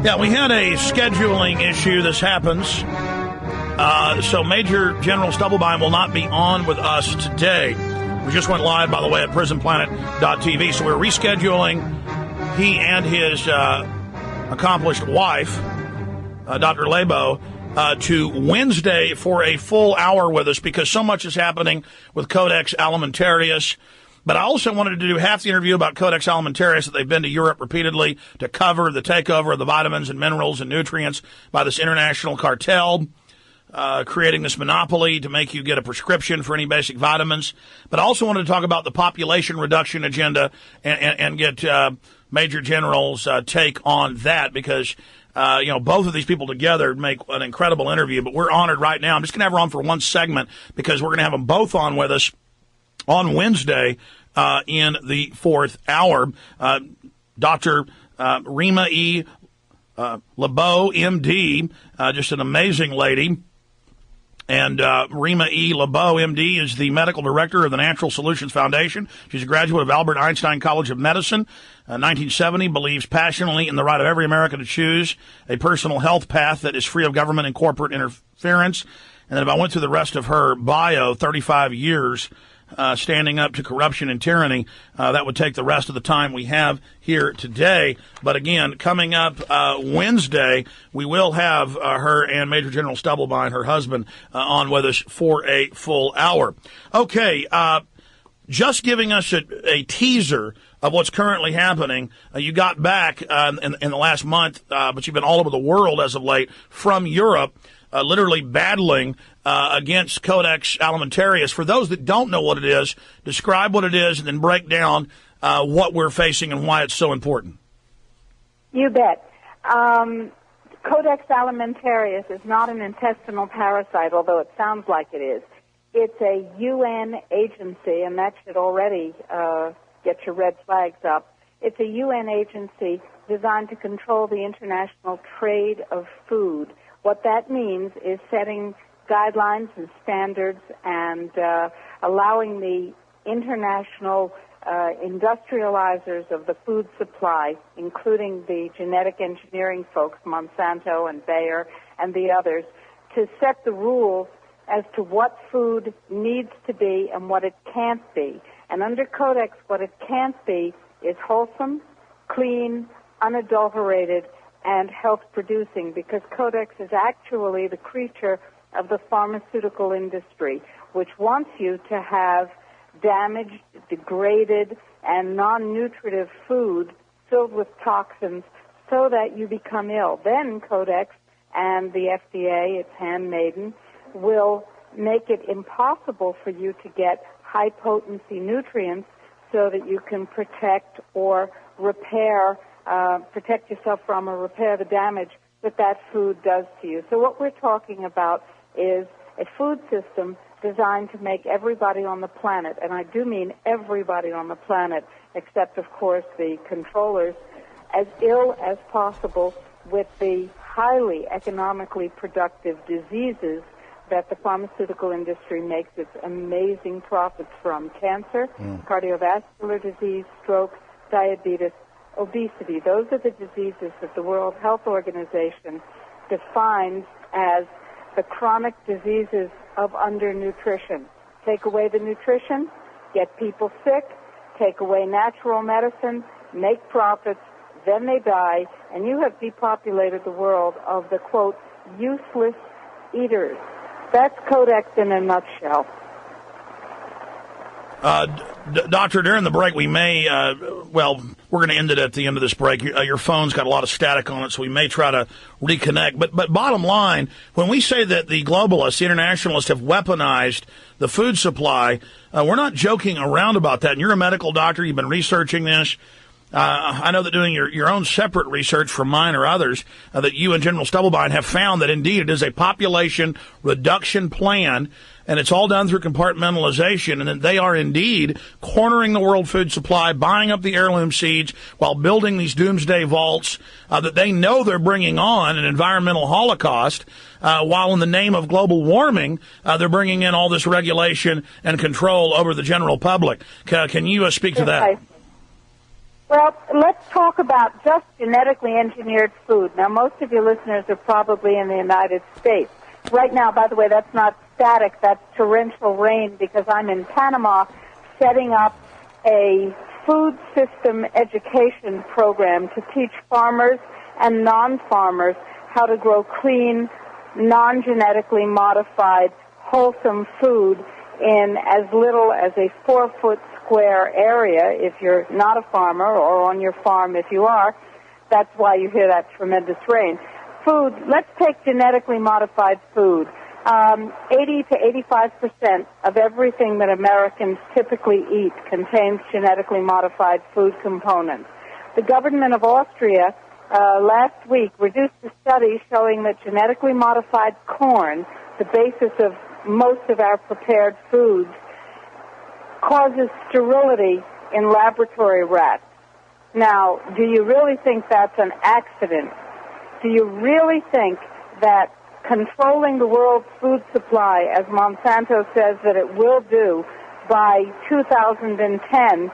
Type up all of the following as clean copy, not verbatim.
Yeah, we had a scheduling issue. This happens. So Major General Stubblebine will not be on with us today. We just went live, by the way, at prisonplanet.tv. So we're rescheduling he and his accomplished wife, Dr. Laibow, to Wednesday for a full hour with us because so much is happening with Codex Alimentarius. But I also wanted to do half the interview about Codex Alimentarius, that they've been to Europe repeatedly to cover the takeover of the vitamins and minerals and nutrients by this international cartel, creating this monopoly to make you get a prescription for any basic vitamins. But I also wanted to talk about the population reduction agenda and get Major General's take on that because, both of these people together make an incredible interview. But we're honored right now. I'm just going to have her on for one segment because we're going to have them both on with us on Wednesday in the fourth hour. Dr. Rima Laibow, M.D., just an amazing lady. And Rima Laibow, M.D., is the medical director of the Natural Solutions Foundation. She's a graduate of Albert Einstein College of Medicine. 1970, believes passionately in the right of every American to choose a personal health path that is free of government and corporate interference. And then if I went through the rest of her bio, 35 years standing up to corruption and tyranny, that would take the rest of the time we have here today. But again, coming up Wednesday, we will have her and Major General Stubblebine, her husband, on with us for a full hour. Okay, just giving us a teaser of what's currently happening. You got back in the last month, but you've been all over the world as of late from Europe, literally battling against Codex Alimentarius. For those that don't know what it is, describe what it is and then break down what we're facing and why it's so important. You bet. Codex Alimentarius is not an intestinal parasite, although it sounds like it is. It's a UN agency, and that should already get your red flags up. It's a UN agency designed to control the international trade of food. What that means is setting guidelines and standards and allowing the international industrializers of the food supply, including the genetic engineering folks, Monsanto and Bayer and the others, to set the rules as to what food needs to be and what it can't be. And under Codex, what it can't be is wholesome, clean, unadulterated, and health-producing, because Codex is actually the creature of the pharmaceutical industry, which wants you to have damaged, degraded, and non-nutritive food filled with toxins so that you become ill. Then Codex and the FDA, its handmaiden, will make it impossible for you to get high-potency nutrients so that you can protect or repair, protect yourself from or repair the damage that food does to you. So what we're talking about is a food system designed to make everybody on the planet, and I do mean everybody on the planet, except, of course, the controllers, as ill as possible with the highly economically productive diseases that the pharmaceutical industry makes its amazing profits from: cancer, cardiovascular disease, stroke, diabetes, obesity. Those are the diseases that the World Health Organization defines as the chronic diseases of undernutrition. Take away the nutrition, get people sick, take away natural medicine, make profits, then they die, and you have depopulated the world of the, quote, useless eaters. That's Codex in a nutshell. Doctor, during the break, we may, we're going to end it at the end of this break. Your phone's got a lot of static on it, so we may try to reconnect. But bottom line, when we say that the globalists, the internationalists, have weaponized the food supply, we're not joking around about that. And you're a medical doctor. You've been researching this. I know that doing your own separate research from mine or others, that you and General Stubblebine have found that indeed it is a population reduction plan, and it's all done through compartmentalization, and that they are indeed cornering the world food supply, buying up the heirloom seeds while building these doomsday vaults, that they know they're bringing on an environmental holocaust, while in the name of global warming, they're bringing in all this regulation and control over the general public. Can you speak to that? Well, let's talk about just genetically engineered food. Now, most of your listeners are probably in the United States. Right now, by the way, that's not static, that's torrential rain because I'm in Panama setting up a food system education program to teach farmers and non-farmers how to grow clean, non-genetically modified, wholesome food in as little as a 4-foot square area if you're not a farmer, or on your farm if you are. That's why you hear that tremendous rain. Food, let's take genetically modified food. 80 to 85% of everything that Americans typically eat contains genetically modified food components. The government of Austria last week reduced a study showing that genetically modified corn, the basis of most of our prepared foods, causes sterility in laboratory rats. Now, do you really think that's an accident? Do you really think that controlling the world's food supply, as Monsanto says that it will do by 2010,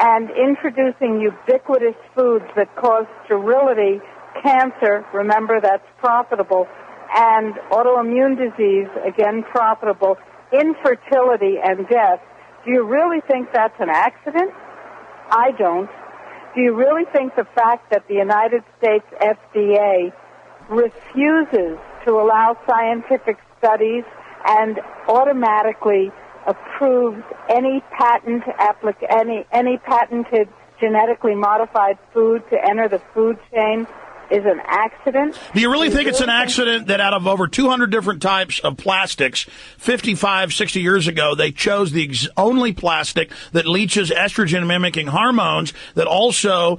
and introducing ubiquitous foods that cause sterility, cancer, remember that's profitable, and autoimmune disease, again profitable, infertility and death, do you really think that's an accident? I don't. Do you really think the fact that the United States FDA refuses to allow scientific studies and automatically approves any any patented genetically modified food to enter the food chain is an accident? Do you really think it's an accident that out of over 200 different types of plastics, 55, 60 years ago, they chose the only plastic that leaches estrogen-mimicking hormones that also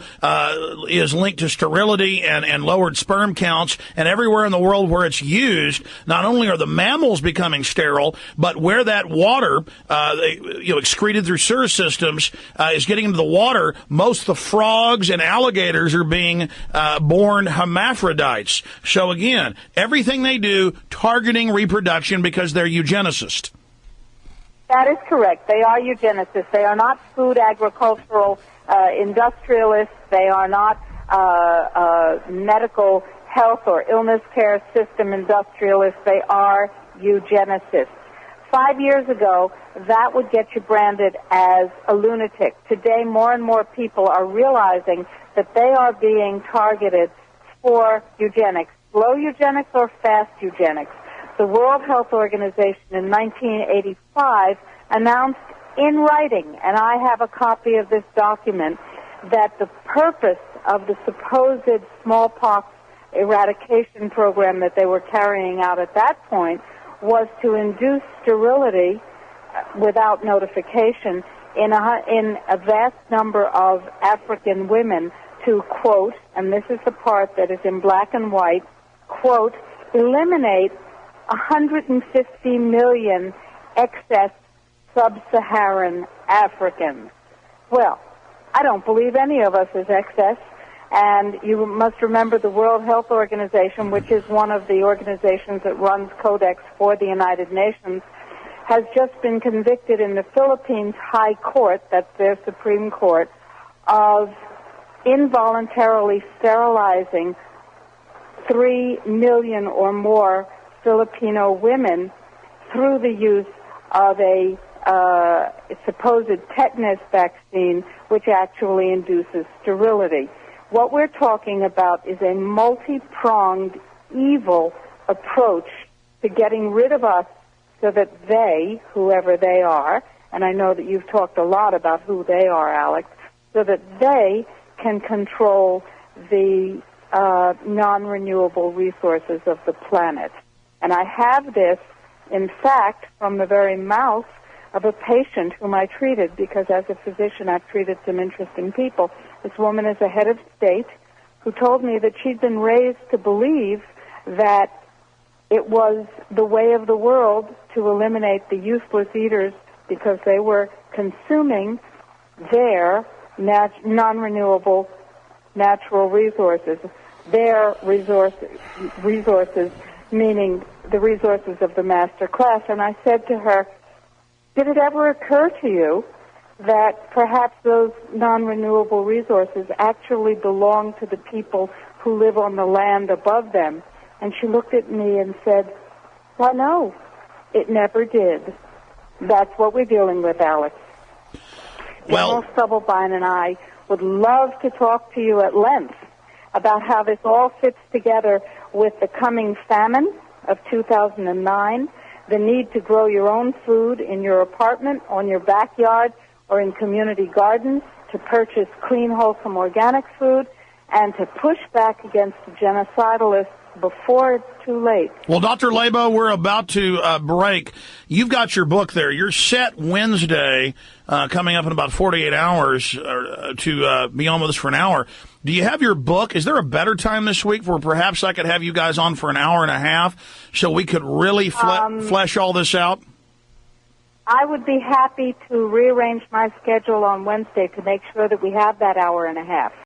is linked to sterility and lowered sperm counts, and everywhere in the world where it's used, not only are the mammals becoming sterile, but where that water, excreted through sewer systems, is getting into the water, most of the frogs and alligators are being born hermaphrodites. So again, everything they do targeting reproduction because they're eugenicists. That is correct. They are eugenicists. They are not food agricultural industrialists. They are not medical health or illness care system industrialists. They are eugenicists. 5 years ago, that would get you branded as a lunatic. Today, more and more people are realizing that they are being targeted for eugenics, slow eugenics or fast eugenics. The World Health Organization in 1985 announced in writing, and I have a copy of this document, that the purpose of the supposed smallpox eradication program that they were carrying out at that point was to induce sterility without notification in a vast number of African women to, quote, and this is the part that is in black and white, quote, eliminate 150 million excess sub-Saharan Africans. Well, I don't believe any of us is excess, and you must remember the World Health Organization, which is one of the organizations that runs Codex for the United Nations, has just been convicted in the Philippines High Court, that's their Supreme Court, of involuntarily sterilizing 3 million or more Filipino women through the use of a supposed tetanus vaccine, which actually induces sterility. What we're talking about is a multi-pronged, evil approach to getting rid of us so that they, whoever they are, and I know that you've talked a lot about who they are, Alex, so that they can control the non-renewable resources of the planet. And I have this, in fact, from the very mouth of a patient whom I treated, because as a physician I've treated some interesting people. This woman is a head of state who told me that she'd been raised to believe that it was the way of the world to eliminate the useless eaters because they were consuming their non-renewable natural resources, their resources, meaning the resources of the master class. And I said to her, did it ever occur to you that perhaps those non-renewable resources actually belong to the people who live on the land above them. And she looked at me and said, well, no, it never did. That's what we're dealing with, Alex. Well, General Stubblebine and I would love to talk to you at length about how this all fits together with the coming famine of 2009, the need to grow your own food in your apartment, on your backyard, or in community gardens, to purchase clean, wholesome, organic food, and to push back against the genocidalists before it's too late. Well, Dr. Laibow, we're about to break. You've got your book there. You're set Wednesday, coming up in about 48 hours to be on with us for an hour. Do you have your book? Is there a better time this week where perhaps I could have you guys on for an hour and a half so we could really flesh all this out? I would be happy to rearrange my schedule on Wednesday to make sure that we have that hour and a half.